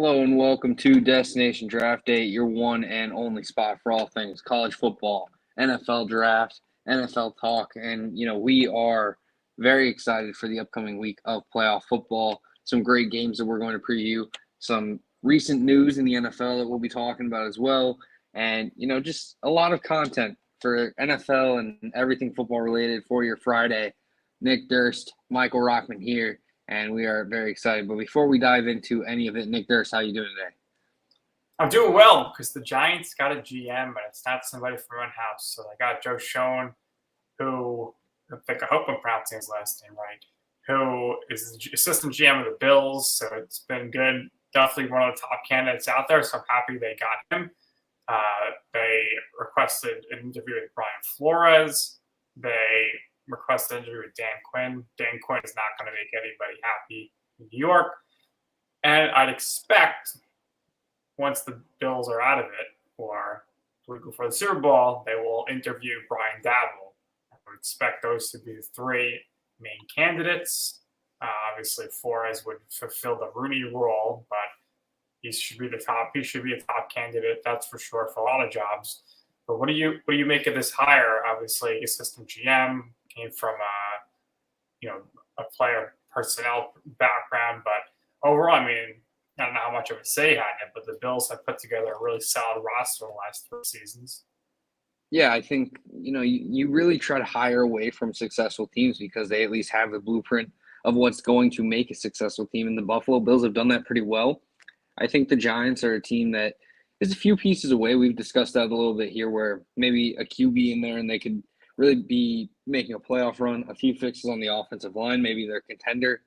Hello and welcome to Destination Draft Day, your one and only spot for all things college football, NFL draft, NFL talk, and we are very excited for the upcoming week of playoff football. Some great games that we're going to preview, some recent news in the NFL that we'll be talking about as well, and just a lot of content for NFL and everything football related for your Friday. Nick Durst, Michael Rochman here. And we are very excited. But before we dive into any of it, Nick Durst, how you doing today? I'm doing well because the Giants got a GM, but it's not somebody from in-house. So they got Joe Schoen, who I hope I'm pronouncing his last name right, who is the assistant GM of the Bills. So it's been good. Definitely one of the top candidates out there. So I'm happy they got him. They requested an interview with Brian Flores. They requested an interview with Dan Quinn. Dan Quinn is not going to make anybody happy in New York. And I'd expect once the Bills are out of it, or the week before the Super Bowl, they will interview Brian Daboll. I would expect those to be the three main candidates. Obviously, Flores would fulfill the Rooney role, but he should be the top. He should be a top candidate, that's for sure, for a lot of jobs. But what do you make of this hire? Obviously, assistant GM came from a player personnel background, but overall, I mean, I don't know how much of a say he had in it, but the Bills have put together a really solid roster in the last 3 seasons. Yeah, I think, you really try to hire away from successful teams because they at least have the blueprint of what's going to make a successful team. And the Buffalo Bills have done that pretty well. I think the Giants are a team that is a few pieces away. We've discussed that a little bit here where maybe a QB in there and they could really be making a playoff run, a few fixes on the offensive line, maybe they're a contender.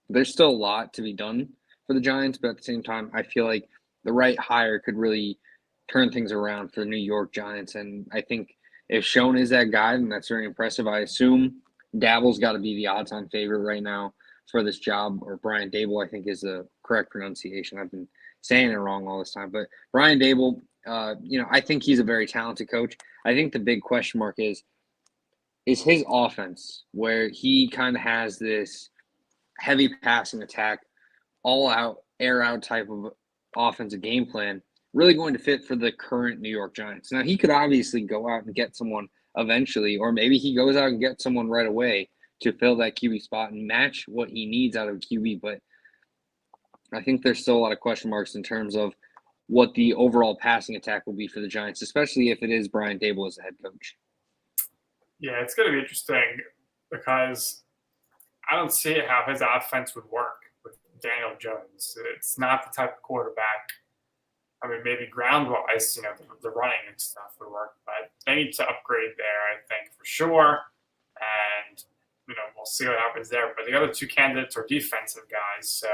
There's still a lot to be done for the Giants, but at the same time, I feel like the right hire could really turn things around for the New York Giants. And I think if Schoen is that guy, then that's very impressive. I assume Daboll's got to be the odds-on favorite right now for this job, or Brian Daboll, I think is the correct pronunciation. I've been saying it wrong all this time. But Brian Daboll, I think he's a very talented coach. I think the big question mark is his offense, where he kind of has this heavy passing attack, all out, air out type of offensive game plan, really going to fit for the current New York Giants. Now, he could obviously go out and get someone eventually, or maybe he goes out and gets someone right away to fill that QB spot and match what he needs out of QB. But I think there's still a lot of question marks in terms of what the overall passing attack will be for the Giants, especially if it is Brian Daboll as the head coach. Yeah, it's going to be interesting because I don't see how his offense would work with Daniel Jones. It's not the type of quarterback. I mean, maybe ground-wise, the running and stuff would work, but they need to upgrade there, I think, for sure. And, we'll see what happens there. But the other 2 candidates are defensive guys, so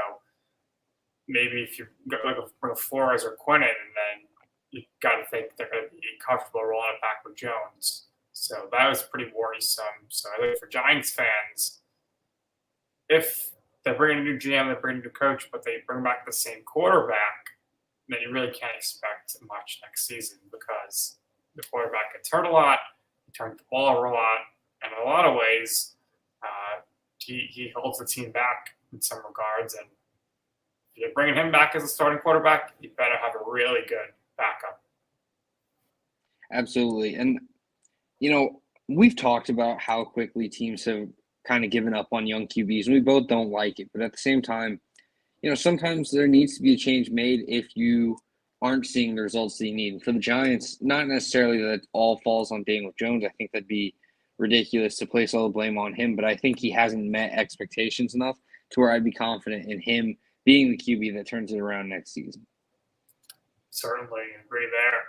maybe if you go like a Flores or Quinn in, and then you got to think they're going to be comfortable rolling it back with Jones. So that was pretty worrisome. So I think for Giants fans, if they bring in a new GM, they bring in a new coach, but they bring back the same quarterback, then you really can't expect much next season because the quarterback gets hurt a lot, he turns the ball over a lot, and in a lot of ways, he holds the team back in some regards. And if you're bringing him back as a starting quarterback, you better have a really good backup. Absolutely. And, we've talked about how quickly teams have kind of given up on young QBs, and we both don't like it. But at the same time, sometimes there needs to be a change made if you aren't seeing the results that you need. And for the Giants, not necessarily that it all falls on Daniel Jones. I think that'd be ridiculous to place all the blame on him, but I think he hasn't met expectations enough to where I'd be confident in him being the QB that turns it around next season. Certainly agree there.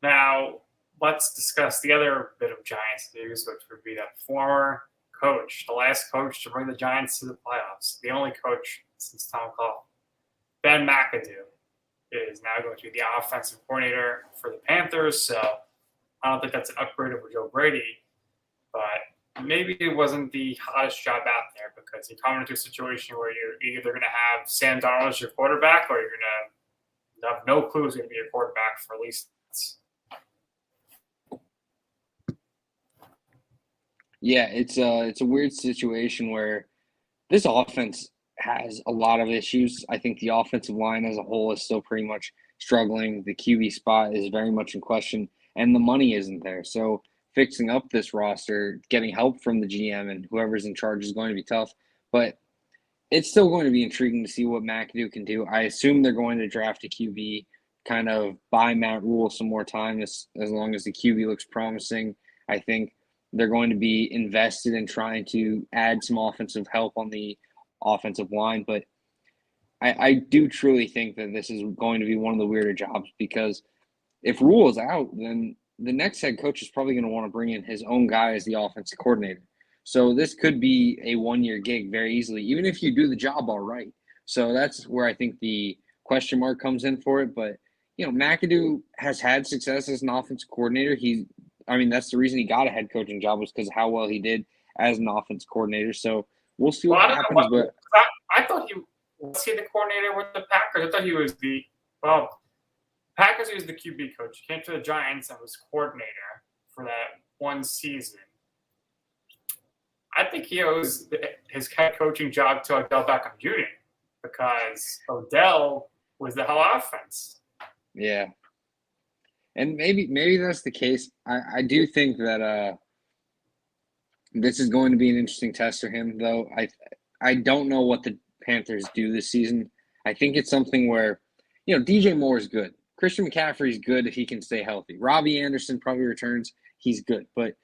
Now, let's discuss the other bit of Giants news, which would be that former coach, the last coach to bring the Giants to the playoffs, the only coach since Tom Coughlin, Ben McAdoo, is now going to be the offensive coordinator for the Panthers. So I don't think that's an upgrade over Joe Brady, but maybe it wasn't the hottest job out there because you come into a situation where you're either going to have Sam Darnold as your quarterback or you're going to have no clue who's going to be your quarterback for at least. Yeah, it's a weird situation where this offense has a lot of issues. I think the offensive line as a whole is still pretty much struggling. The QB spot is very much in question, and the money isn't there. So fixing up this roster, getting help from the GM and whoever's in charge is going to be tough. But it's still going to be intriguing to see what McAdoo can do. I assume they're going to draft a QB, kind of buy Matt Rule some more time as long as the QB looks promising. I think they're going to be invested in trying to add some offensive help on the offensive line. But I do truly think that this is going to be one of the weirder jobs because if Rule is out, then the next head coach is probably going to want to bring in his own guy as the offensive coordinator. So this could be a one-year gig very easily, even if you do the job all right. So that's where I think the question mark comes in for it. But, McAdoo has had success as an offensive coordinator. That's the reason he got a head coaching job was because of how well he did as an offensive coordinator. So we'll see what happens. But I thought was he the coordinator with the Packers? I thought he was Packers, he was the QB coach. He came to the Giants and was coordinator for that one season. I think he owes his head coaching job to Odell Beckham Jr. because Odell was the whole offense. Yeah. And maybe that's the case. I do think that this is going to be an interesting test for him, though. I don't know what the Panthers do this season. I think it's something where, DJ Moore is good. Christian McCaffrey's good if he can stay healthy. Robbie Anderson probably returns. He's good. But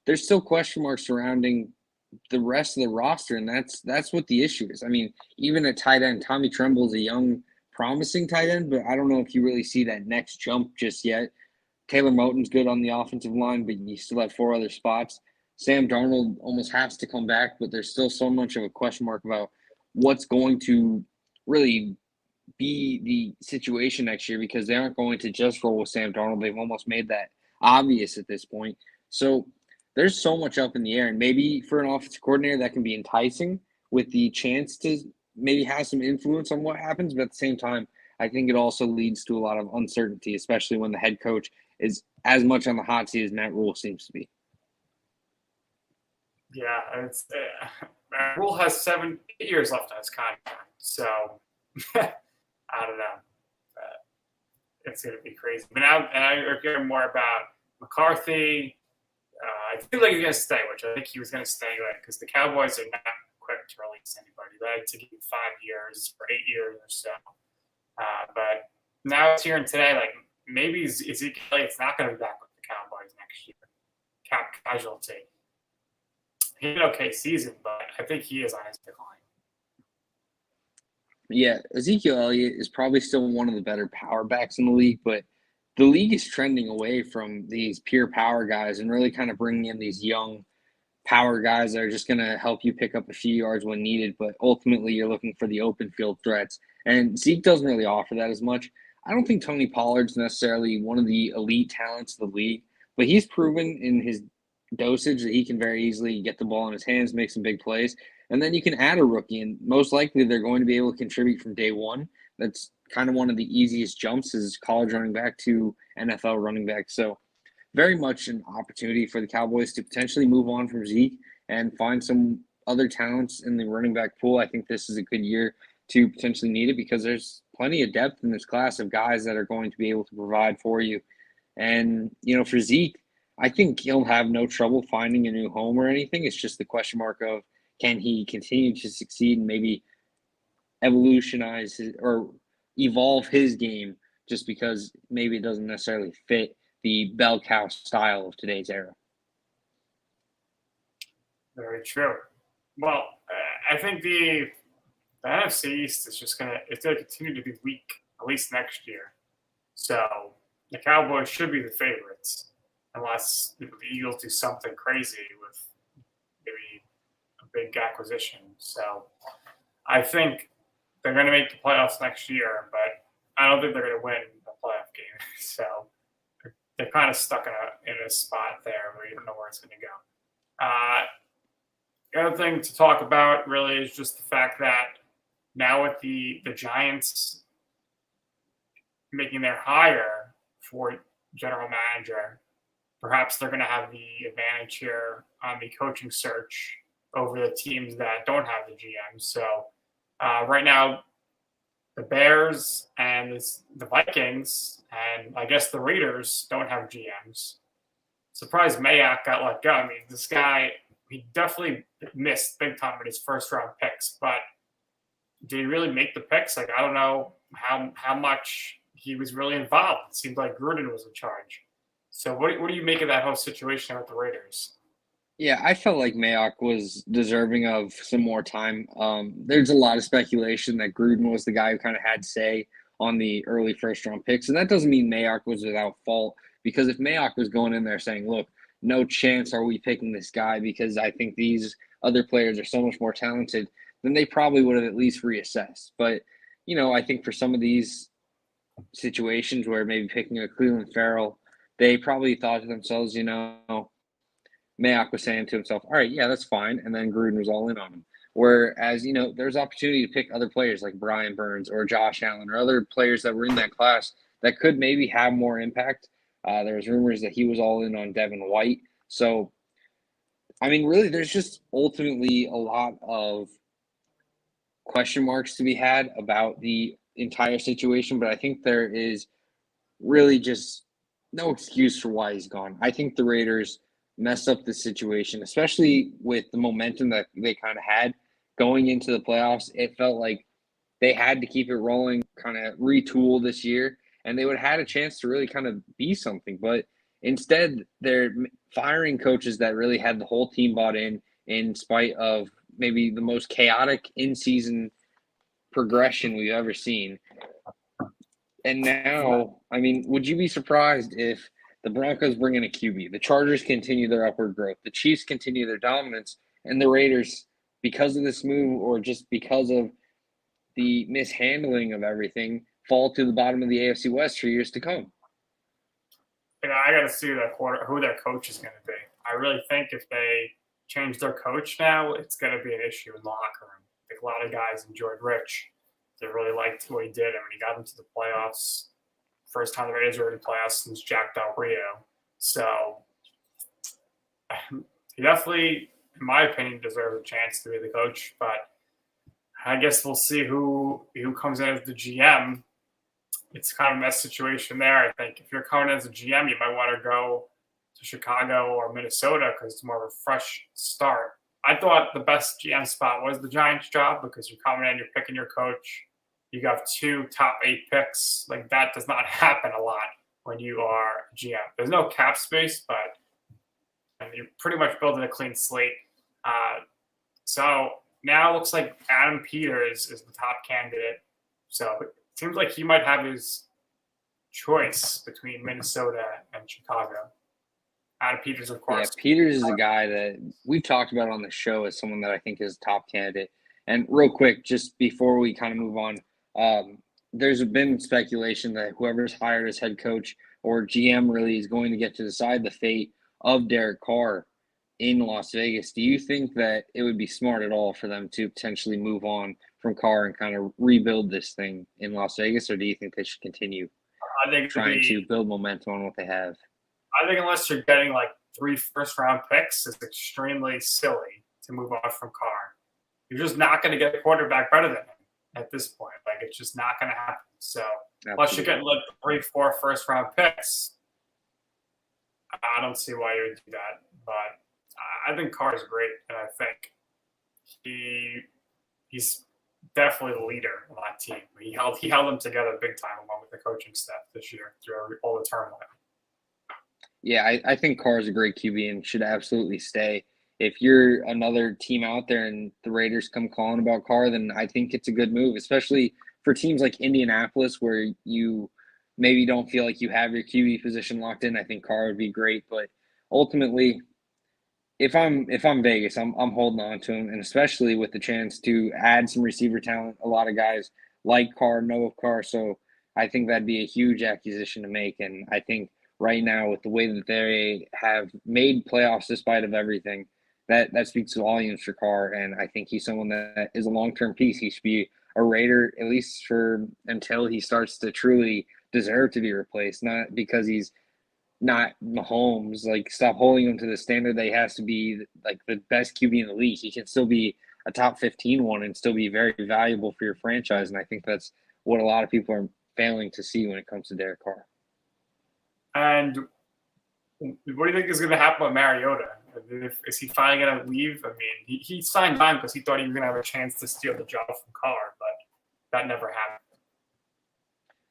there's still question marks surrounding the rest of the roster, and that's what the issue is. I mean, even at tight end, Tommy Tremble is a young, promising tight end, but I don't know if you really see that next jump just yet. Taylor Moton's good on the offensive line, but you still have 4 other spots. Sam Darnold almost has to come back, but there's still so much of a question mark about what's going to really be the situation next year because they aren't going to just roll with Sam Darnold. They've almost made that obvious at this point. So there's so much up in the air, and maybe for an offensive coordinator that can be enticing with the chance to maybe have some influence on what happens, but at the same time, I think it also leads to a lot of uncertainty, especially when the head coach is as much on the hot seat as Matt Rule seems to be. Yeah, Matt Rule has 7 years left on his contract, so I don't know. It's going to be crazy. But now, and I hear more about McCarthy. I feel like he's going to stay, which I think he was going to stay because the Cowboys are not quick to release anybody. They had to give him 5 years or 8 years or so. But now it's here and today, like maybe Ezekiel Elliott's not going to be back with the Cowboys next year. Cap casualty. He had an okay season, but I think he is on his decline. Yeah, Ezekiel Elliott is probably still one of the better power backs in the league, but the league is trending away from these pure power guys and really kind of bringing in these young power guys that are just going to help you pick up a few yards when needed, but ultimately you're looking for the open field threats. And Zeke doesn't really offer that as much. I don't think Tony Pollard's necessarily one of the elite talents of the league, but he's proven in his dosage that he can very easily get the ball in his hands, make some big plays. And then you can add a rookie, and most likely they're going to be able to contribute from day one. That's kind of one of the easiest jumps is college running back to NFL running back. So very much an opportunity for the Cowboys to potentially move on from Zeke and find some other talents in the running back pool. I think this is a good year to potentially need it because there's plenty of depth in this class of guys that are going to be able to provide for you. And, for Zeke, I think he'll have no trouble finding a new home or anything. It's just the question mark of can he continue to succeed and maybe evolutionize or evolve his game just because maybe it doesn't necessarily fit the bell cow style of today's era. Very true. Well, I think the NFC East is just gonna continue to be weak at least next year. So the Cowboys should be the favorites unless the Eagles do something crazy with maybe a big acquisition. So I think they're going to make the playoffs next year, but I don't think they're going to win the playoff game. So they're kind of stuck in a spot there where you don't know where it's going to go. The other thing to talk about really is just the fact that now with the Giants making their hire for general manager, perhaps they're going to have the advantage here on the coaching search over the teams that don't have the GM. So Right now, the Bears and the Vikings and I guess the Raiders don't have GMs. Surprised Mayock got let go. I mean, this guy, he definitely missed big time with his first round picks, but did he really make the picks? Like, I don't know how much he was really involved. It seemed like Gruden was in charge. So, what do you make of that whole situation with the Raiders? Yeah, I felt like Mayock was deserving of some more time. There's a lot of speculation that Gruden was the guy who kind of had say on the early first round picks, and that doesn't mean Mayock was without fault. Because if Mayock was going in there saying, "Look, no chance are we picking this guy because I think these other players are so much more talented," then they probably would have at least reassessed. But I think for some of these situations where maybe picking a Cleveland Farrell, they probably thought to themselves, Mayock was saying to himself, all right, yeah, that's fine. And then Gruden was all in on him. Whereas, there's opportunity to pick other players like Brian Burns or Josh Allen or other players that were in that class that could maybe have more impact. There was rumors that he was all in on Devin White. So, I mean, really, there's just ultimately a lot of question marks to be had about the entire situation. But I think there is really just no excuse for why he's gone. I think the Raiders messed up the situation, especially with the momentum that they kind of had going into the playoffs. It felt like they had to keep it rolling, kind of retool this year, and they would have had a chance to really kind of be something. But instead, they're firing coaches that really had the whole team bought in spite of maybe the most chaotic in-season progression we've ever seen. And now, I mean, would you be surprised if the Broncos bring in a QB, the Chargers continue their upward growth, the Chiefs continue their dominance, and the Raiders, because of this move or just because of the mishandling of everything, fall to the bottom of the AFC West for years to come? I got to see who their coach is going to be. I really think if they change their coach now, it's going to be an issue in the locker room. I think a lot of guys enjoyed Rich. They really liked what he did. I mean, he got them to the playoffs. First time the Raiders were in the playoffs since Jack Del Rio. So he definitely, in my opinion, deserves a chance to be the coach. But I guess we'll see who comes in as the GM. It's kind of a mess situation there. I think if you're coming in as a GM, you might want to go to Chicago or Minnesota because it's more of a fresh start. I thought the best GM spot was the Giants job because you're coming in, you're picking your coach. You got 2 top 8 picks. Like that does not happen a lot when you are a GM. There's no cap space, but you're pretty much building a clean slate. So now it looks like Adam Peters is the top candidate. So it seems like he might have his choice between Minnesota and Chicago. Adam Peters, of course. Yeah, Peters is a guy that we've talked about on the show as someone that I think is a top candidate. And real quick, just before we kind of move on, there's been speculation that whoever's hired as head coach or GM really is going to get to decide the fate of Derek Carr in Las Vegas. Do you think that it would be smart at all for them to potentially move on from Carr and kind of rebuild this thing in Las Vegas, or do you think they should continue trying to build momentum on what they have? I think unless you're getting like 3 first-round picks, it's extremely silly to move on from Carr. You're just not going to get a quarterback better than him at this point. Like, it's just not going to happen. So, unless you're getting like 3, 4 first-round picks, I don't see why you would do that. But I think Carr is great, and I think he's definitely the leader of that team. He held them together big time along with the coaching staff this year through all the turmoil. Yeah, I think Carr is a great QB and should absolutely stay. If you're another team out there and the Raiders come calling about Carr, then I think it's a good move, especially for teams like Indianapolis where you maybe don't feel like you have your QB position locked in. I think Carr would be great, but ultimately, if I'm Vegas, I'm holding on to him, and especially with the chance to add some receiver talent. A lot of guys like Carr, know of Carr, so I think that'd be a huge acquisition to make. And I think right now, with the way that they have made playoffs despite of everything, that speaks volumes for Carr. And I think he's someone that is a long-term piece. He should be a Raider at least for until he starts to truly deserve to be replaced, not because he's not Mahomes. Like, stop holding him to the standard that he has to be like the best QB in the league. He can still be a top 15 one and still be very valuable for your franchise. And I think that's what a lot of people are failing to see when it comes to Derek Carr. And what do you think is going to happen with Mariota? Is he finally going to leave? I mean, he signed on because he thought he was going to have a chance to steal the job from Carr, but that never happened.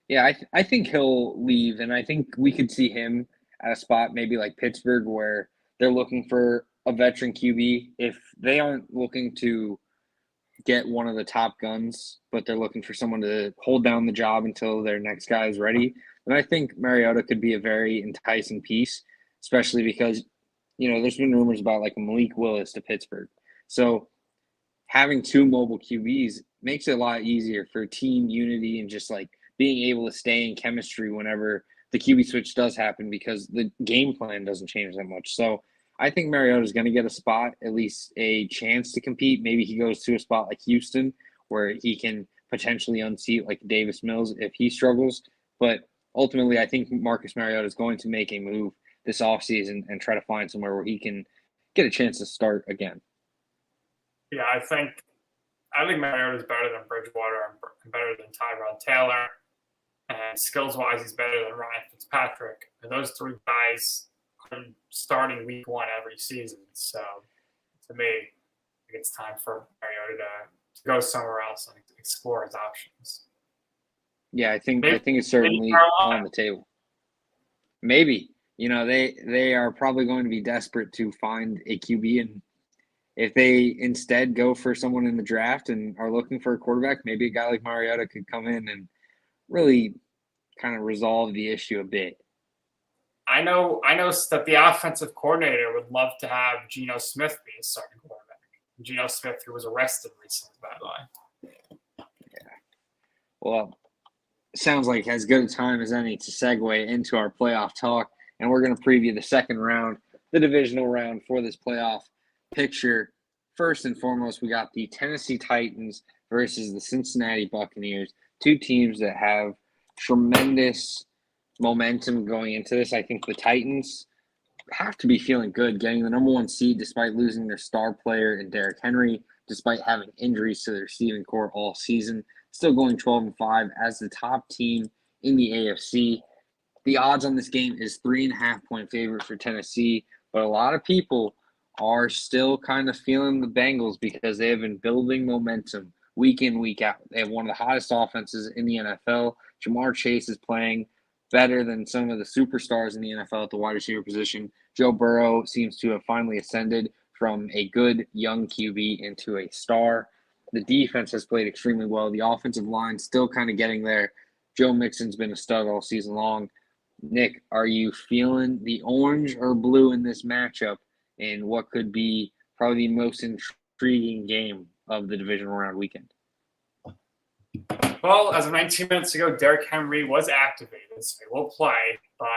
Yeah, I think he'll leave, and I think we could see him at a spot maybe like Pittsburgh where they're looking for a veteran QB. If they aren't looking to get one of the top guns, but they're looking for someone to hold down the job until their next guy is ready, then I think Mariota could be a very enticing piece, especially because, there's been rumors about like Malik Willis to Pittsburgh. So having two mobile QBs makes it a lot easier for team unity and just like being able to stay in chemistry whenever the QB switch does happen because the game plan doesn't change that much. So I think Mariota is going to get a spot, at least a chance to compete. Maybe he goes to a spot like Houston where he can potentially unseat like Davis Mills if he struggles. But ultimately, I think Marcus Mariota is going to make a move this offseason and try to find somewhere where he can get a chance to start again. Yeah, I think Mariota is better than Bridgewater and better than Tyrod Taylor. And skills-wise, he's better than Ryan Fitzpatrick. And those three guys are starting week one every season. So, to me, I think it's time for Mariota to go somewhere else and explore his options. Yeah, I think it's certainly on the table. Maybe. They are probably going to be desperate to find a QB, and if they instead go for someone in the draft and are looking for a quarterback, maybe a guy like Mariota could come in and really kind of resolve the issue a bit. I know that the offensive coordinator would love to have Geno Smith be a starting quarterback. Geno Smith, who was arrested recently, by the way. Yeah. Well, sounds like as good a time as any to segue into our playoff talk, and we're going to preview the second round, the divisional round for this playoff picture. First and foremost, we got the Tennessee Titans versus the Cincinnati Buccaneers, two teams that have tremendous momentum going into this. I think the Titans have to be feeling good getting the number one seed despite losing their star player in Derrick Henry, despite having injuries to their receiving core all season, still going 12-5 as the top team in the AFC. The odds on this game is 3.5-point favorite for Tennessee, but a lot of people are still kind of feeling the Bengals because they have been building momentum week in, week out. They have one of the hottest offenses in the NFL. Jamar Chase is playing better than some of the superstars in the NFL at the wide receiver position. Joe Burrow seems to have finally ascended from a good young QB into a star. The defense has played extremely well. The offensive line still kind of getting there. Joe Mixon's been a stud all season long. Nick, are you feeling the orange or blue in this matchup in what could be probably the most intriguing game of the divisional round weekend? Well, as of 19 minutes ago, Derrick Henry was activated, so he will play. But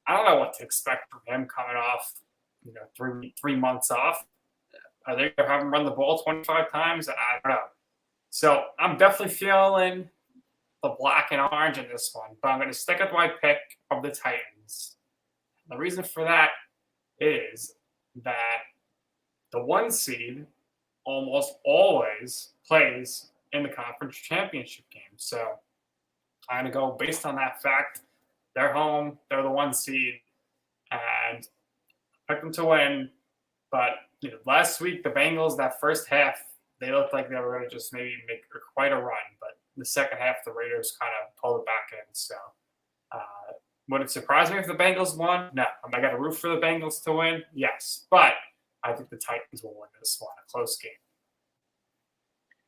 I don't know what to expect from him coming off, 3 months off. Are they going to have him run the ball 25 times? I don't know. So I'm definitely feeling the black and orange in this one, but I'm going to stick with my pick of the Titans. The reason for that is that the one seed almost always plays in the conference championship game. So I'm going to go based on that fact. They're home. They're the one seed. And pick them to win. But last week, the Bengals, that first half, they looked like they were going to just maybe make quite a run. But the second half, the Raiders kind of pulled it back in. So would it surprise me if the Bengals won? No. Am I going to root for the Bengals to win? Yes. But I think the Titans will win this one, a close game.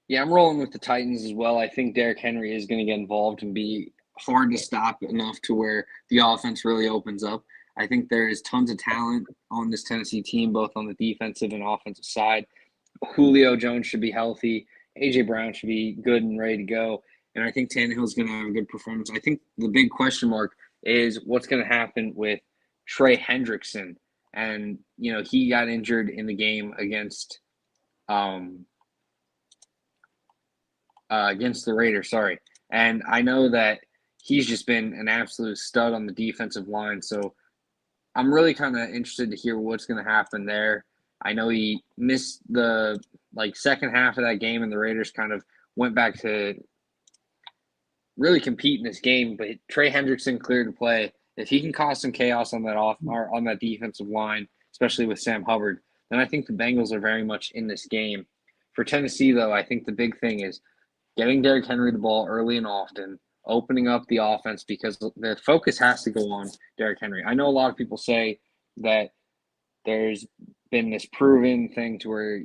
Yeah, I'm rolling with the Titans as well. I think Derrick Henry is going to get involved and be hard to stop enough to where the offense really opens up. I think there is tons of talent on this Tennessee team, both on the defensive and offensive side. Julio Jones should be healthy. A.J. Brown should be good and ready to go. And I think Tannehill's going to have a good performance. I think the big question mark is what's going to happen with Trey Hendrickson. And, he got injured in the game against the Raiders, sorry. And I know that he's just been an absolute stud on the defensive line. So I'm really kind of interested to hear what's going to happen there. I know he missed the second half of that game, and the Raiders kind of went back to really compete in this game. But Trey Hendrickson cleared to play. If he can cause some chaos on that defensive line, especially with Sam Hubbard, then I think the Bengals are very much in this game. For Tennessee, though, I think the big thing is getting Derrick Henry the ball early and often, opening up the offense, because the focus has to go on Derrick Henry. I know a lot of people say that there's been this proven thing to where,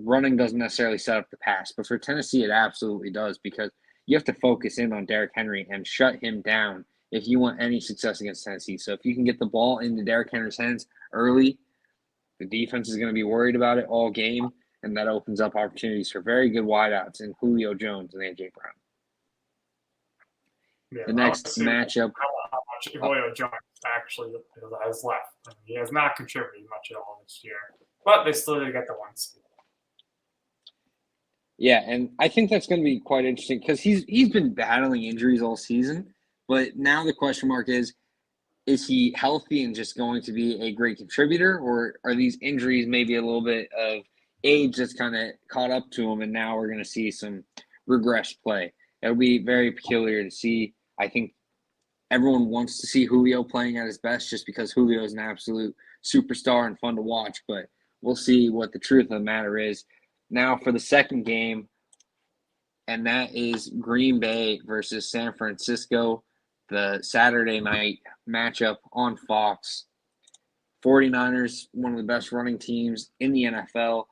running doesn't necessarily set up the pass. But for Tennessee, it absolutely does, because you have to focus in on Derrick Henry and shut him down if you want any success against Tennessee. So if you can get the ball into Derrick Henry's hands early, the defense is going to be worried about it all game, and that opens up opportunities for very good wideouts in Julio Jones and A.J. Brown. Yeah, the next matchup. How much Julio Jones actually has left. I mean, he has not contributed much at all this year, but they still did get the one seed. Yeah, and I think that's going to be quite interesting because he's been battling injuries all season, but now the question mark is he healthy and just going to be a great contributor, or are these injuries maybe a little bit of age that's kind of caught up to him, and now we're going to see some regressed play? It'll be very peculiar to see. I think everyone wants to see Julio playing at his best just because Julio is an absolute superstar and fun to watch, but we'll see what the truth of the matter is. Now for the second game, and that is Green Bay versus San Francisco, the Saturday night matchup on Fox. 49ers, one of the best running teams in the NFL.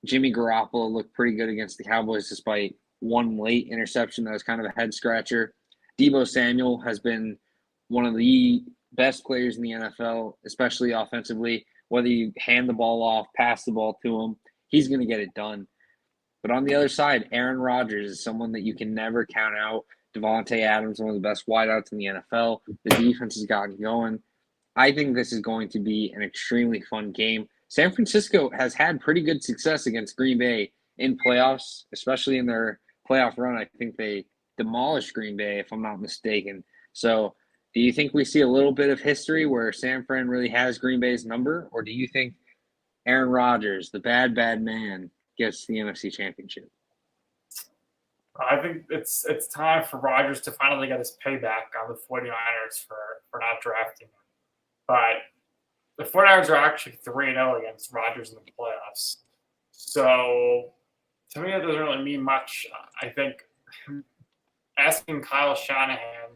Jimmy Garoppolo looked pretty good against the Cowboys despite one late interception that was kind of a head-scratcher. Deebo Samuel has been one of the best players in the NFL, especially offensively. Whether you hand the ball off, pass the ball to him, he's going to get it done. But on the other side, Aaron Rodgers is someone that you can never count out. Devontae Adams, one of the best wideouts in the NFL. The defense has gotten going. I think this is going to be an extremely fun game. San Francisco has had pretty good success against Green Bay in playoffs, especially in their playoff run. I think they demolished Green Bay, if I'm not mistaken. So do you think we see a little bit of history where San Fran really has Green Bay's number, or do you think Aaron Rodgers, the bad man, gets the NFC Championship? I think it's time for Rodgers to finally get his payback on the 49ers for not drafting him. But the 49ers are actually 3-0 against Rodgers in the playoffs. So to me, that doesn't really mean much. I think asking Kyle Shanahan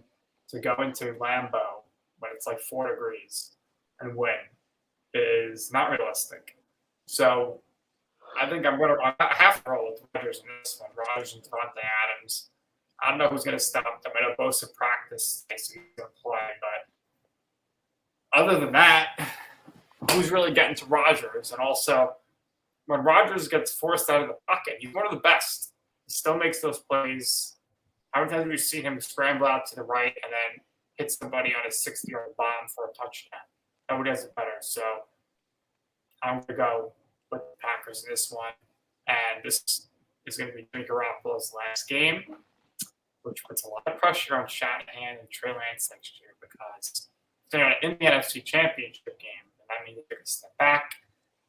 to go into Lambeau when it's like 4 degrees and win is not realistic. So I think I have to roll with Rodgers in this one. Rodgers and Devontae Adams. I don't know who's going to stop them. I know Bosa practice next week he's going to play, but other than that, who's really getting to Rodgers? And also, when Rodgers gets forced out of the pocket, he's one of the best. He still makes those plays. How many times have you seen him scramble out to the right and then hit somebody on a 60-yard bomb for a touchdown? Nobody has it better. So I'm going to go with the Packers in this one. And this is going to be Jimmy Garoppolo's last game, which puts a lot of pressure on Shanahan and Trey Lance next year because they're in the NFC Championship game. And that means they're going to step back,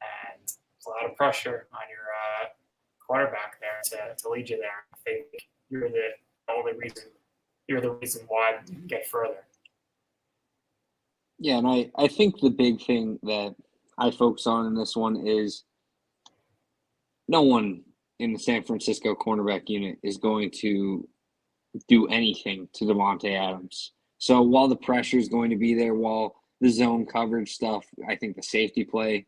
and there's a lot of pressure on your quarterback there to lead you there. I think you're the reason why you can get further. Yeah, and I think the big thing that I focus on in this one is no one in the San Francisco cornerback unit is going to do anything to Devontae Adams. So while the pressure is going to be there, while the zone coverage stuff, I think the safety play,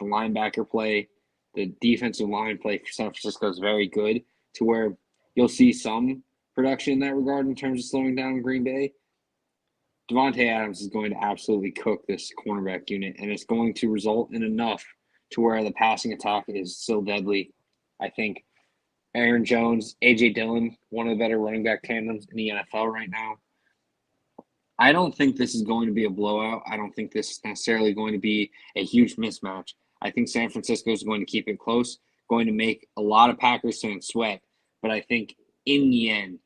the linebacker play, the defensive line play for San Francisco is very good to where you'll see some production in that regard in terms of slowing down Green Bay. Devontae Adams is going to absolutely cook this cornerback unit, and it's going to result in enough to where the passing attack is so deadly. I think Aaron Jones, A.J. Dillon, one of the better running back tandems in the NFL right now. I don't think this is going to be a blowout. I don't think this is necessarily going to be a huge mismatch. I think San Francisco is going to keep it close, going to make a lot of Packers fans sweat. But I think in the end,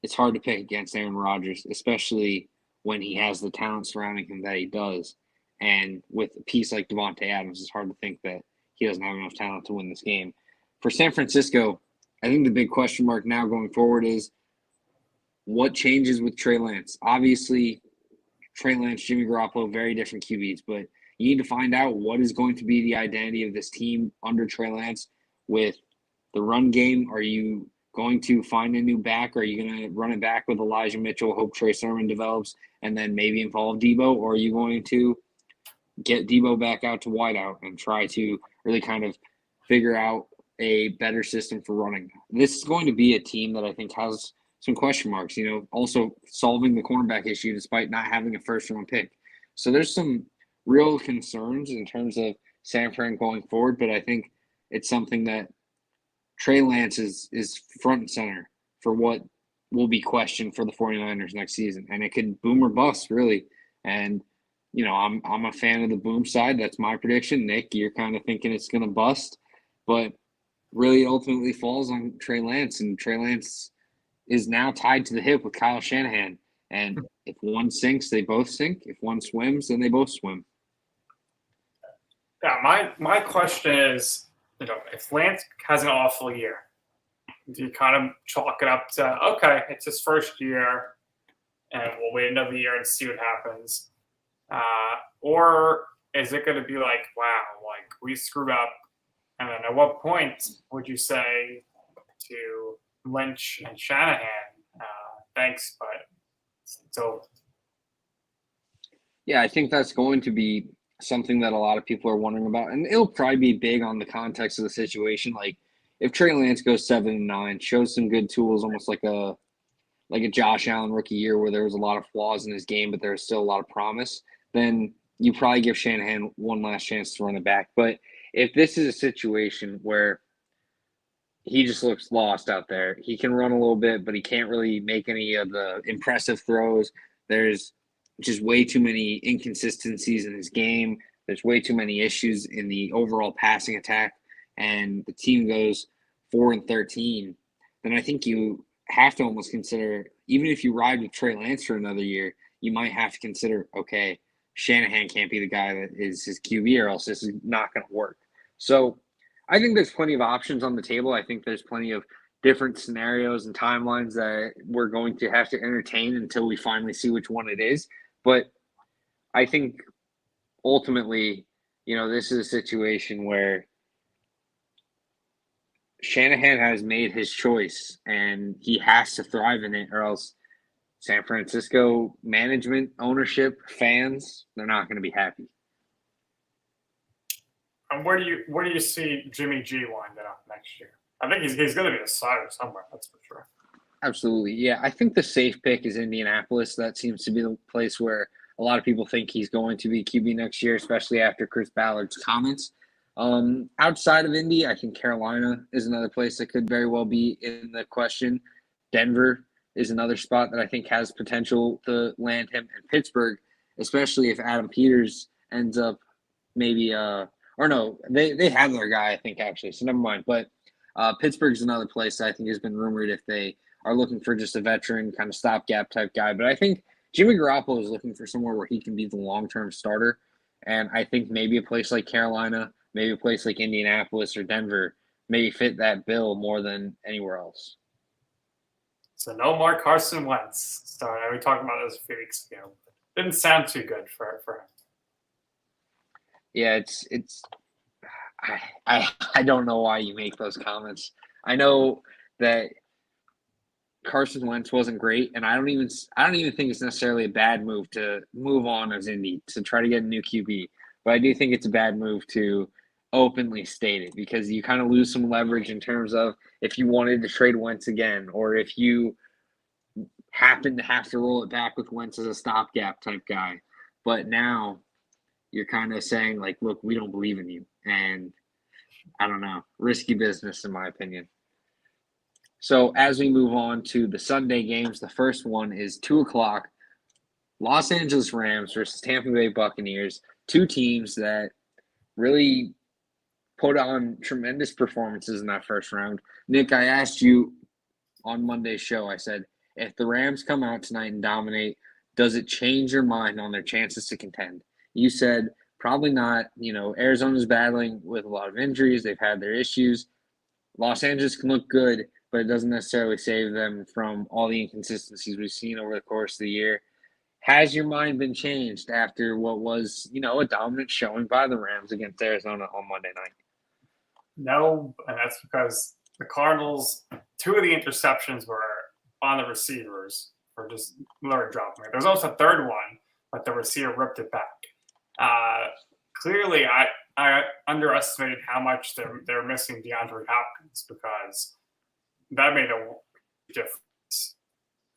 it's hard to pick against Aaron Rodgers, especially when he has the talent surrounding him that he does. And with a piece like Devontae Adams, it's hard to think that he doesn't have enough talent to win this game. For San Francisco, I think the big question mark now going forward is what changes with Trey Lance. Obviously, Trey Lance, Jimmy Garoppolo, very different QBs, but you need to find out what is going to be the identity of this team under Trey Lance with the run game. Are you going to find a new back? Or are you going to run it back with Elijah Mitchell, hope Trey Sermon develops, and then maybe involve Debo? Or are you going to get Debo back out to wideout and try to really kind of figure out a better system for running? This is going to be a team that I think has some question marks, also solving the cornerback issue despite not having a first-round pick. So there's some real concerns in terms of San Fran going forward, but I think it's something that Trey Lance is front and center for what will be questioned for the 49ers next season. And it could boom or bust, really. And, I'm a fan of the boom side. That's my prediction. Nick, you're kind of thinking it's going to bust. But really ultimately falls on Trey Lance. And Trey Lance is now tied to the hip with Kyle Shanahan. And if one sinks, they both sink. If one swims, then they both swim. Yeah, my question is, if Lance has an awful year, do you kind of chalk it up to, okay, it's his first year, and we'll wait another year and see what happens? Or is it going to be like, wow, like we screwed up? And then at what point would you say to Lynch and Shanahan, thanks, but it's over? Yeah, I think that's going to be something that a lot of people are wondering about. And it'll probably be big on the context of the situation. Like if Trey Lance goes 7-9, shows some good tools, almost like a Josh Allen rookie year where there was a lot of flaws in his game, but there was still a lot of promise, then you probably give Shanahan one last chance to run it back. But if this is a situation where he just looks lost out there, he can run a little bit, but he can't really make any of the impressive throws. There's just way too many inconsistencies in his game. There's way too many issues in the overall passing attack, and the team goes 4-13, then I think you have to almost consider, even if you ride with Trey Lance for another year, you might have to consider, okay, Shanahan can't be the guy that is his QB or else this is not going to work. So I think there's plenty of options on the table. I think there's plenty of different scenarios and timelines that we're going to have to entertain until we finally see which one it is. But I think ultimately, this is a situation where Shanahan has made his choice and he has to thrive in it, or else San Francisco management, ownership, fans, they're not going to be happy. And where do you see Jimmy G winding up next year? I think he's going to be a starter somewhere, that's for sure. Absolutely. Yeah, I think the safe pick is Indianapolis. That seems to be the place where a lot of people think he's going to be QB next year, especially after Chris Ballard's comments. Outside of Indy, I think Carolina is another place that could very well be in the question. Denver is another spot that I think has potential to land him. And Pittsburgh, especially if Adam Peters ends up maybe they have their guy, I think, actually. So never mind. But Pittsburgh's another place that I think has been rumored if they are looking for just a veteran kind of stopgap type guy. But I think Jimmy Garoppolo is looking for somewhere where he can be the long-term starter. And I think maybe a place like Carolina, maybe a place like Indianapolis or Denver may fit that bill more than anywhere else. So no more Carson Wentz. Sorry, we talked about this a few weeks ago. Didn't sound too good for him. Yeah, I don't know why you make those comments. I know that Carson Wentz wasn't great, and I don't even think it's necessarily a bad move to move on as Indy to try to get a new QB. But I do think it's a bad move to openly state it because you kind of lose some leverage in terms of if you wanted to trade Wentz again or if you happen to have to roll it back with Wentz as a stopgap type guy. But now you're kind of saying, like, look, we don't believe in you. And I don't know, risky business in my opinion. So as we move on to the Sunday games, the first one is 2 o'clock, Los Angeles Rams versus Tampa Bay Buccaneers, two teams that really put on tremendous performances in that first round. Nick, I asked you on Monday's show, I said, if the Rams come out tonight and dominate, does it change your mind on their chances to contend? You said probably not. Arizona's battling with a lot of injuries. They've had their issues. Los Angeles can look good, but it doesn't necessarily save them from all the inconsistencies we've seen over the course of the year. Has your mind been changed after what was, a dominant showing by the Rams against Arizona on Monday night? No, and that's because the Cardinals, 2 of the interceptions were on the receivers for just literally dropping it. There was also a third one, but the receiver ripped it back. Clearly, I underestimated how much they're missing DeAndre Hopkins because that made a difference.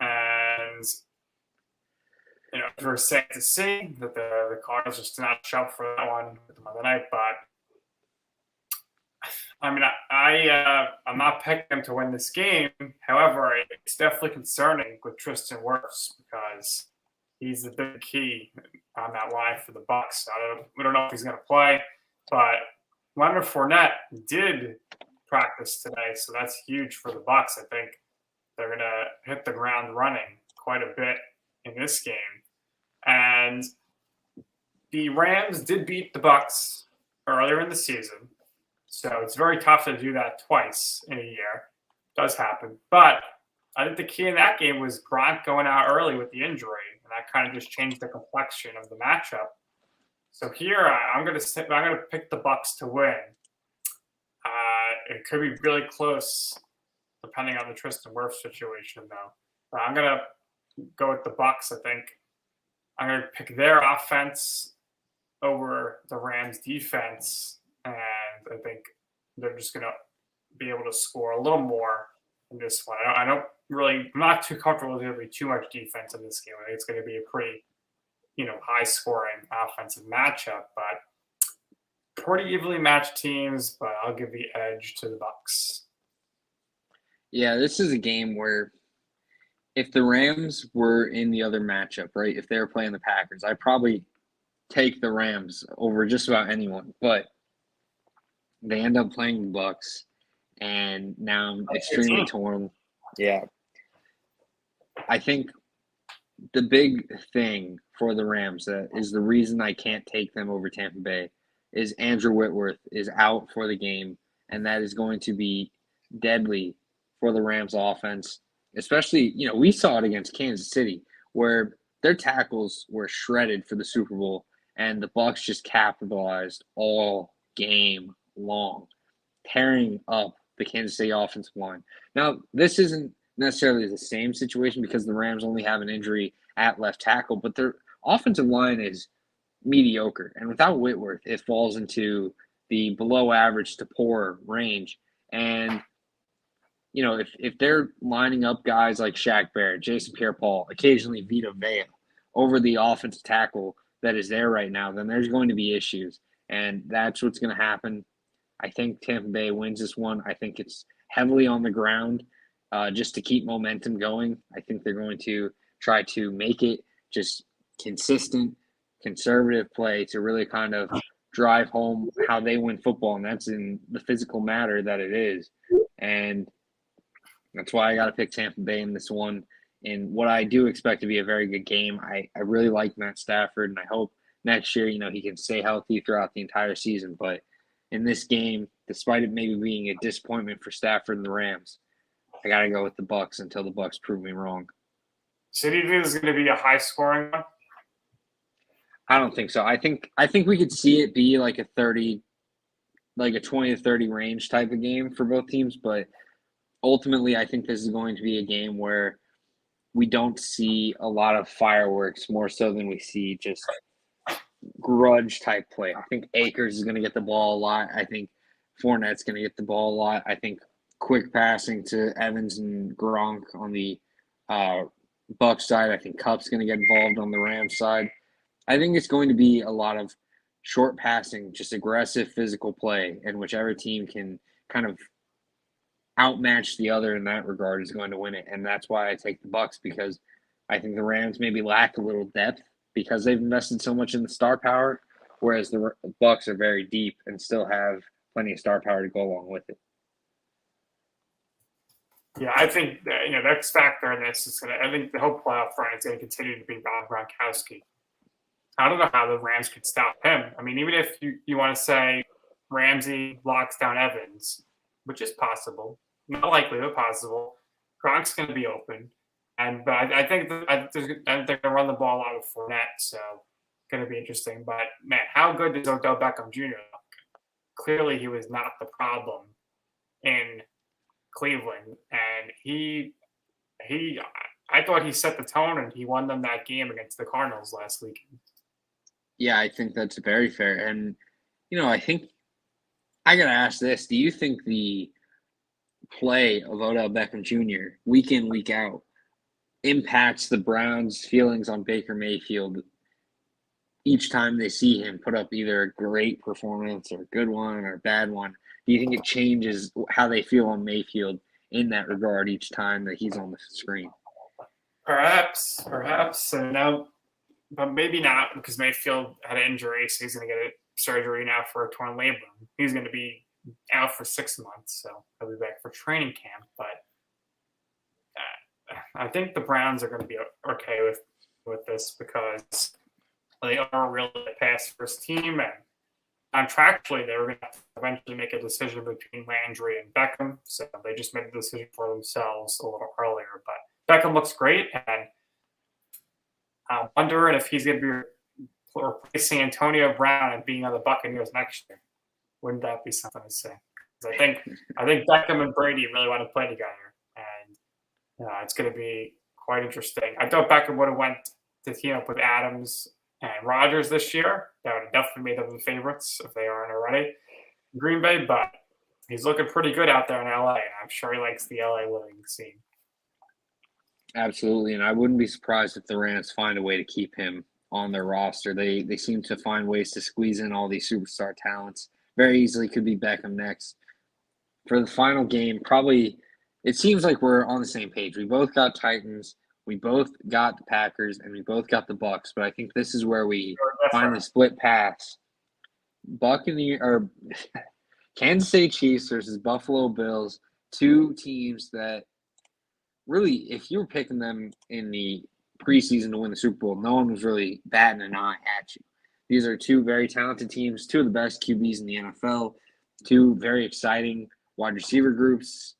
And we're sad to see that the Cardinals just did not show up for that one with them on the night, but I mean, I'm not picking them to win this game. However, it's definitely concerning with Tristan Wirfs because he's the big key on that line for the Bucs. We don't know if he's going to play, but Leonard Fournette did practice today, so that's huge for the Bucs. I think they're going to hit the ground running quite a bit in this game. And the Rams did beat the Bucs earlier in the season. So it's very tough to do that twice in a year. It does happen. But I think the key in that game was Gronk going out early with the injury, and that kind of just changed the complexion of the matchup. So here I'm going to pick the Bucs to win. It could be really close, depending on the Tristan Wirfs situation, though. But I'm going to go with the Bucs. I think I'm going to pick their offense over the Rams' defense. And I think they're just going to be able to score a little more in this one. I'm not too comfortable with there be too much defense in this game. I think it's going to be a pretty, high-scoring offensive matchup, but pretty evenly matched teams. But I'll give the edge to the Bucs. Yeah, this is a game where if the Rams were in the other matchup, right, if they were playing the Packers, I'd probably take the Rams over just about anyone, but they end up playing the Bucs, and now I'm extremely torn. Yeah. I think the big thing for the Rams that is the reason I can't take them over Tampa Bay is Andrew Whitworth is out for the game, and that is going to be deadly for the Rams offense. Especially, we saw it against Kansas City where their tackles were shredded for the Super Bowl, and the Bucs just capitalized all game long, tearing up the Kansas City offensive line. Now, this isn't necessarily the same situation because the Rams only have an injury at left tackle, but their offensive line is mediocre. And without Whitworth, it falls into the below average to poor range. And, if they're lining up guys like Shaq Barrett, Jason Pierre-Paul, occasionally Vita Vea over the offensive tackle that is there right now, then there's going to be issues. And that's what's going to happen. I think Tampa Bay wins this one. I think it's heavily on the ground just to keep momentum going. I think they're going to try to make it just consistent, conservative play to really kind of drive home how they win football, and that's in the physical matter that it is. And that's why I got to pick Tampa Bay in this one. In what I do expect to be a very good game. I really like Matt Stafford, and I hope next year, he can stay healthy throughout the entire season. But in this game, despite it maybe being a disappointment for Stafford and the Rams, I got to go with the Bucs until the Bucs prove me wrong. So do you think this is going to be a high-scoring one? I don't think so. I think we could see it be like a 20 to 30 range type of game for both teams, but ultimately I think this is going to be a game where we don't see a lot of fireworks more so than we see just grudge type play. I think Akers is going to get the ball a lot. I think Fournette's going to get the ball a lot. I think quick passing to Evans and Gronk on the Bucs side. I think Kupp's going to get involved on the Rams side. I think it's going to be a lot of short passing, just aggressive physical play, and whichever team can kind of outmatch the other in that regard is going to win it. And that's why I take the Bucs, because I think the Rams maybe lack a little depth because they've invested so much in the star power, whereas the Bucs are very deep and still have plenty of star power to go along with it. Yeah, I think that, the X factor in this is I think the whole playoff run is going to continue to be Rob Gronkowski. I don't know how the Rams could stop him. I mean, even if you want to say Ramsey locks down Evans, which is possible, not likely, but possible. Gronk's going to be open, but I think they're going to run the ball out of Fournette, so going to be interesting. But man, how good does Odell Beckham Jr. look? Clearly, he was not the problem in Cleveland, and I thought he set the tone and he won them that game against the Cardinals last week. Yeah, I think that's very fair. And, I think I got to ask this. Do you think the play of Odell Beckham Jr. week in, week out impacts the Browns' feelings on Baker Mayfield each time they see him put up either a great performance or a good one or a bad one? Do you think it changes how they feel on Mayfield in that regard each time that he's on the screen? Perhaps. And now, but maybe not, because Mayfield had an injury, so he's going to get a surgery now for a torn labrum. He's going to be out for 6 months, so he'll be back for training camp. But I think the Browns are going to be okay with this because they are really a pass-first team, and contractually they were going to have to eventually make a decision between Landry and Beckham, so they just made the decision for themselves a little earlier. But Beckham looks great, and I'm wondering if he's going to be replacing Antonio Brown and being on the Buccaneers next year. Wouldn't that be something to say? Because I think Beckham and Brady really want to play together, and it's going to be quite interesting. I thought Beckham would have went to team up with Adams and Rodgers this year. That would have definitely made them the favorites if they aren't already in Green Bay, but he's looking pretty good out there in LA, and I'm sure he likes the LA living scene. Absolutely, and I wouldn't be surprised if the Rams find a way to keep him on their roster. They seem to find ways to squeeze in all these superstar talents. Very easily could be Beckham next. For the final game, probably it seems like we're on the same page. We both got Titans, we both got the Packers, and we both got the Bucs. But I think this is where we finally split paths. Kansas City Chiefs versus Buffalo Bills, two teams that really, if you were picking them in the preseason to win the Super Bowl, no one was really batting an eye at you. These are two very talented teams, two of the best QBs in the NFL, two very exciting wide receiver groups,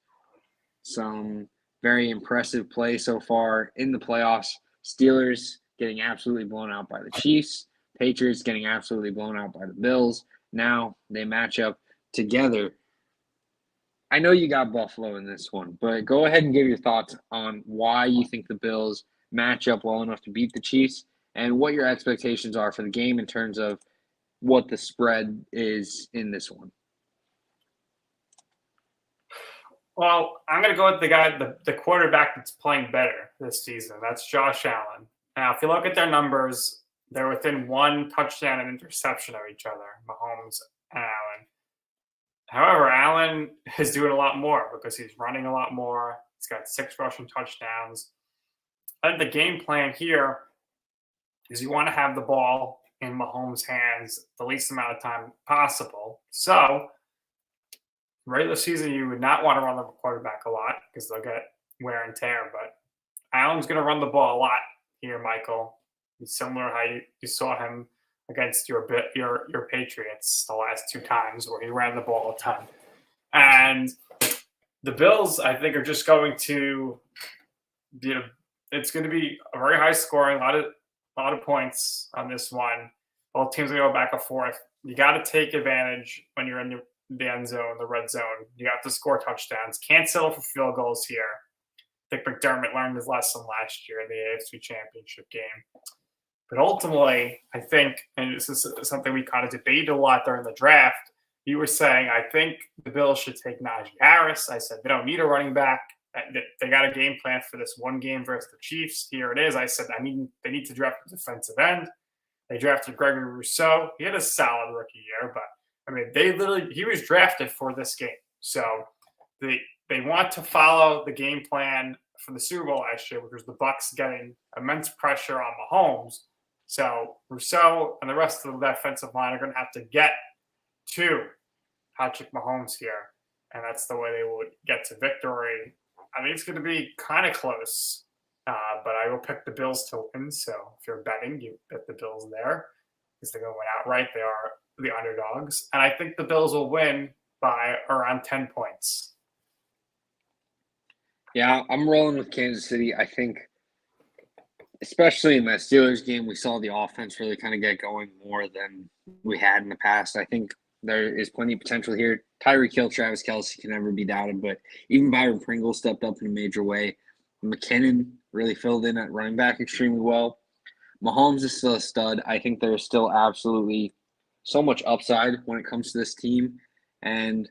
some very impressive play so far in the playoffs. Steelers getting absolutely blown out by the Chiefs, Patriots getting absolutely blown out by the Bills. Now they match up together. I know you got Buffalo in this one, but go ahead and give your thoughts on why you think the Bills match up well enough to beat the Chiefs and what your expectations are for the game in terms of what the spread is in this one. Well, I'm going to go with the quarterback that's playing better this season. That's Josh Allen. Now, if you look at their numbers, they're within one touchdown and interception of each other, Mahomes and Allen. However, Allen is doing a lot more because he's running a lot more. He's got 6 rushing touchdowns. I think the game plan here is you want to have the ball in Mahomes' hands the least amount of time possible. So, regular season, you would not want to run the quarterback a lot because they'll get wear and tear. But Allen's going to run the ball a lot here, Michael. It's similar how you saw him against your Patriots the last 2 times where he ran the ball a ton. And the Bills, I think, are just going to it's going to be a very high scoring, a lot of points on this one. Both teams are going to go back and forth. You got to take advantage when you're in the end zone, the red zone. You have to score touchdowns. Can't settle for field goals here. I think McDermott learned his lesson last year in the AFC Championship game. But ultimately, I think, and this is something we kind of debated a lot during the draft, you were saying, I think the Bills should take Najee Harris. I said, they don't need a running back. They got a game plan for this one game versus the Chiefs. Here it is. I said, they need to draft a defensive end. They drafted Gregory Rousseau. He had a solid rookie year, but I mean, he was drafted for this game. So they want to follow the game plan for the Super Bowl last year, which was the Bucs getting immense pressure on Mahomes. So Rousseau and the rest of the defensive line are going to have to get to Patrick Mahomes here, and that's the way they will get to victory. I think it's going to be kind of close, but I will pick the Bills to win. So if you're betting, you bet the Bills there because they're going to win outright. They are the underdogs, and I think the Bills will win by around 10 points. Yeah, I'm rolling with Kansas City. I think, especially in that Steelers game, we saw the offense really kind of get going more than we had in the past. I think there is plenty of potential here. Tyreek Hill, Travis Kelce can never be doubted, but even Byron Pringle stepped up in a major way. McKinnon really filled in at running back extremely well. Mahomes is still a stud. I think there's still absolutely so much upside when it comes to this team. And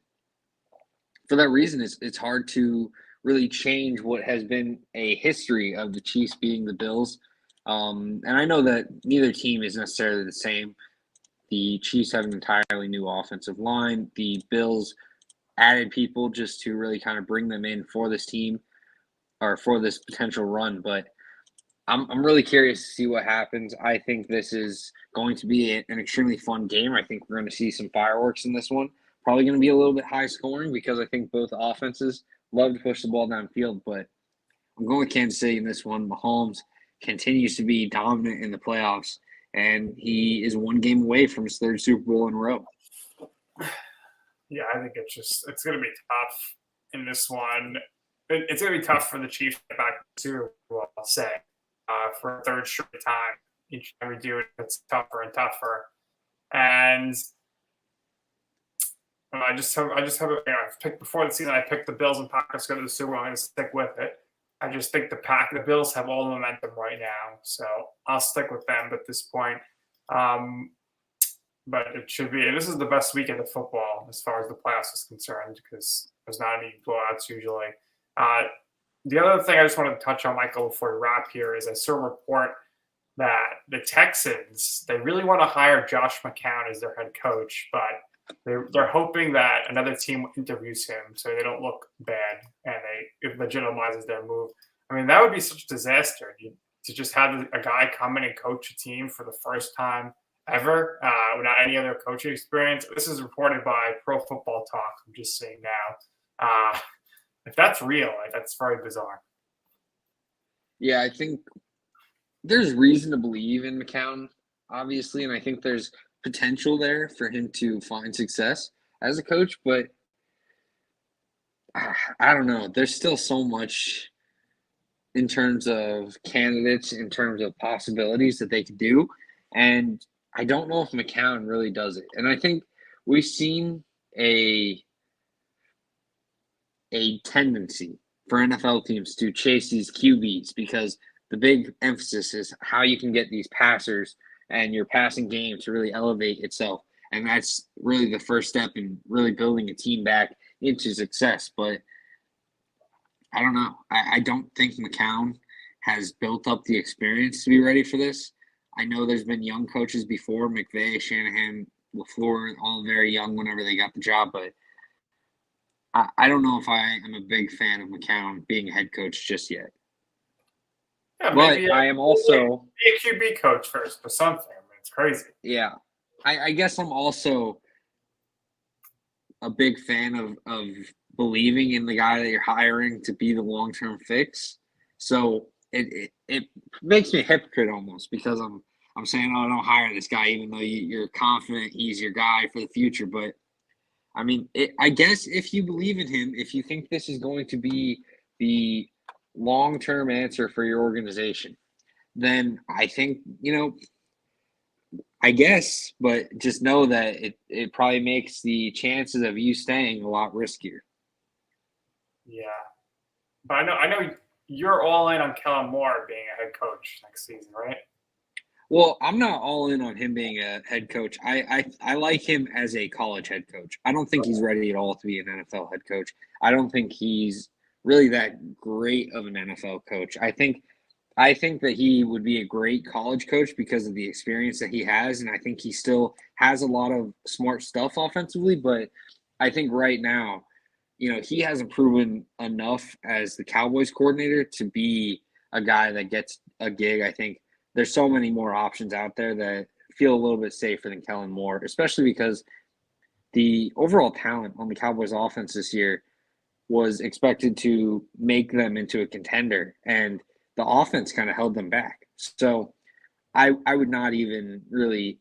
for that reason, it's hard to really change what has been a history of the Chiefs beating the Bills. And I know that neither team is necessarily the same. The Chiefs have an entirely new offensive line. The Bills added people just to really kind of bring them in for this team or for this potential run. But I'm really curious to see what happens. I think this is going to be an extremely fun game. I think we're going to see some fireworks in this one. Probably going to be a little bit high scoring because I think both offenses love to push the ball downfield. But I'm going with Kansas City in this one. Mahomes continues to be dominant in the playoffs, and he is one game away from his third Super Bowl in a row. Yeah, I think it's going to be tough in this one. It's going to be tough for the Chiefs to get back to Super Bowl, I'll say, for a third straight time. Each time we do it, it's tougher and tougher. And I just have I've picked before the season. I picked the Bills and Packers to go to the Super Bowl. I'm going to stick with it. I just think the Bills have all the momentum right now, so I'll stick with them at this point. But it should be, and this is the best weekend of football as far as the playoffs is concerned because there's not any blowouts usually. The other thing I just wanted to touch on, Michael, before we wrap here is I saw a report that the Texans, they really want to hire Josh McCown as their head coach, but they're hoping that another team interviews him so they don't look bad and it legitimizes their move. I mean, that would be such a disaster to just have a guy come in and coach a team for the first time ever without any other coaching experience. This is reported by Pro Football Talk. I'm just saying now. If that's real, that's very bizarre. Yeah, I think there's reason to believe in McCown, obviously, and I think there's potential there for him to find success as a coach, but I don't know. There's still so much in terms of candidates, in terms of possibilities that they could do, and I don't know if McCown really does it. And I think we've seen a tendency for NFL teams to chase these QBs because the big emphasis is how you can get these passers and your passing game to really elevate itself. And that's really the first step in really building a team back into success. But I don't know. I don't think McCown has built up the experience to be ready for this. I know there's been young coaches before, McVay, Shanahan, LaFleur, all very young whenever they got the job, but I don't know if I am a big fan of McCown being a head coach just yet. Yeah, but I am also be a QB coach first or something. I mean, it's crazy. Yeah, I guess I'm also a big fan of believing in the guy that you're hiring to be the long-term fix. So it makes me a hypocrite almost because I'm saying, oh, don't hire this guy, even though you're confident he's your guy for the future. But I mean, I guess if you believe in him, if you think this is going to be the long-term answer for your organization, then I think, I guess, but just know that it probably makes the chances of you staying a lot riskier. Yeah. But I know you're all in on Kellen Moore being a head coach next season, right? Well, I'm not all in on him being a head coach. I like him as a college head coach. I don't think he's ready at all to be an NFL head coach. I don't think he's really that great of an NFL coach. I think that he would be a great college coach because of the experience that he has, and I think he still has a lot of smart stuff offensively, but I think right now, he hasn't proven enough as the Cowboys coordinator to be a guy that gets a gig. I think there's so many more options out there that feel a little bit safer than Kellen Moore, especially because the overall talent on the Cowboys offense this year was expected to make them into a contender, and the offense kind of held them back. So I would not even really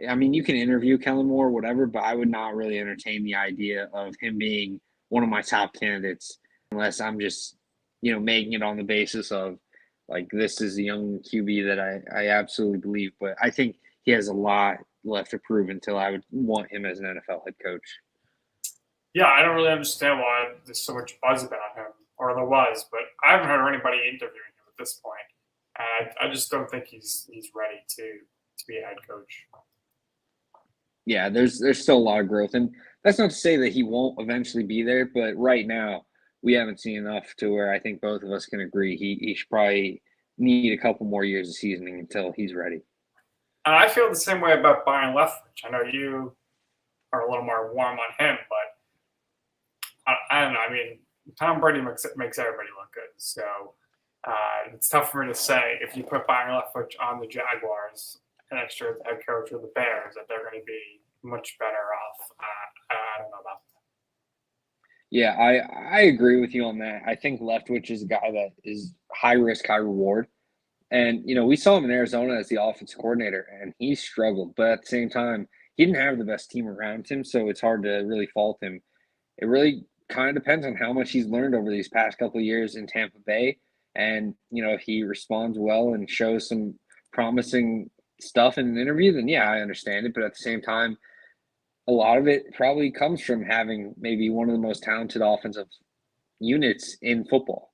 I mean, you can interview Kellen Moore, whatever, but I would not really entertain the idea of him being one of my top candidates unless I'm just, making it on the basis of like this is a young QB that I absolutely believe. But I think he has a lot left to prove until I would want him as an NFL head coach. Yeah, I don't really understand why there's so much buzz about him, or there was, but I haven't heard anybody interviewing him at this point. And I just don't think he's ready to be a head coach. Yeah, there's still a lot of growth, and that's not to say that he won't eventually be there. But right now, we haven't seen enough to where I think both of us can agree he should probably need a couple more years of seasoning until he's ready. And I feel the same way about Byron Leftwich. I know you are a little more warm on him, but I don't know. I mean, Tom Brady makes everybody look good. So it's tough for me to say if you put Byron Leftwich on the Jaguars next year as the head coach of the Bears that they're going to be much better off. I don't know about that. Yeah, I agree with you on that. I think Leftwich is a guy that is high risk, high reward. And, we saw him in Arizona as the offensive coordinator, and he struggled. But at the same time, he didn't have the best team around him, so it's hard to really fault him. It really kind of depends on how much he's learned over these past couple of years in Tampa Bay. And, if he responds well and shows some promising stuff in an interview, then yeah, I understand it. But at the same time, a lot of it probably comes from having maybe one of the most talented offensive units in football.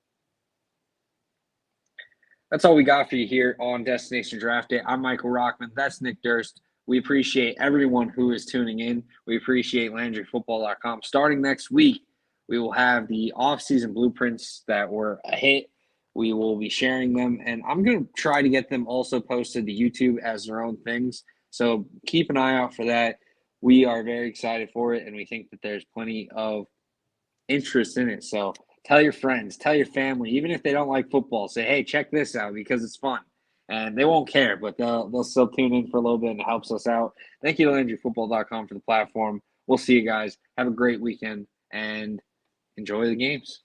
That's all we got for you here on Destination Draft Day. I'm Michael Rochman. That's Nick Durst. We appreciate everyone who is tuning in. We appreciate LandryFootball.com. Starting next week, we will have the off-season blueprints that were a hit. We will be sharing them, and I'm going to try to get them also posted to YouTube as their own things. So keep an eye out for that. We are very excited for it, and we think that there's plenty of interest in it. So tell your friends, tell your family, even if they don't like football, say, hey, check this out because it's fun. And they won't care, but they'll still tune in for a little bit, and it helps us out. Thank you to LandryFootball.com for the platform. We'll see you guys. Have a great weekend and enjoy the games.